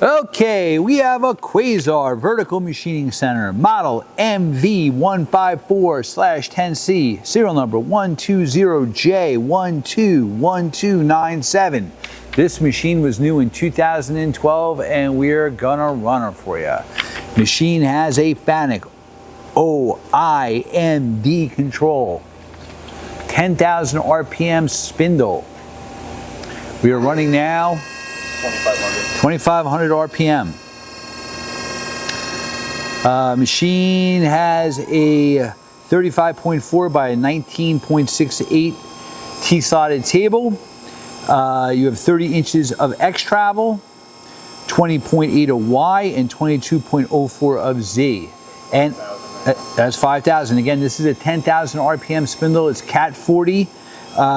Okay, we have a Quaser vertical machining center, model MV154/10C, serial number 120J121297. This machine was new in 2012 and we're gonna run her for you. Machine has a FANUC OIMD control, 10,000 RPM spindle. We are running now 2,500 RPM. Machine has a 35.4 by 19.68 T-slotted table. You have 30 inches of X travel, 20.8 of Y, and 22.04 of Z. And that's 5,000. Again, this is a 10,000 RPM spindle. It's Cat 40.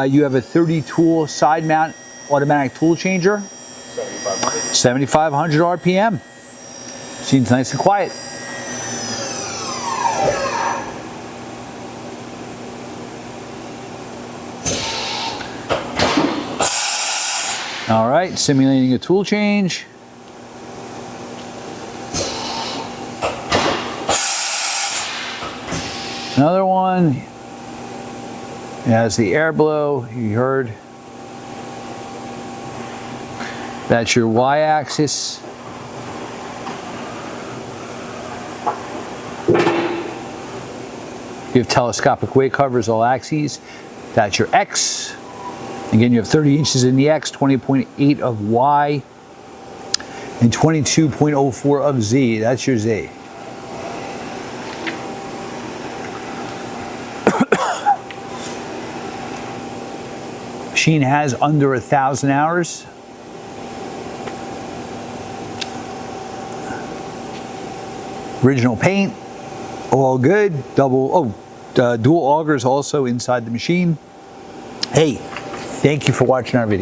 You have a 30 tool side mount automatic tool changer. 7,500 RPM. Machine's nice and quiet. All right, simulating a tool change. Another one. It has the air blow, you heard. That's your Y-axis. You have telescopic weight covers, all axes. That's your X. Again, you have 30 inches in the X, 20.8 of Y, and 22.04 of Z. That's your Z. Machine has under 1,000 hours. Original paint, all good. Dual augers also inside the machine. Hey, thank you for watching our video.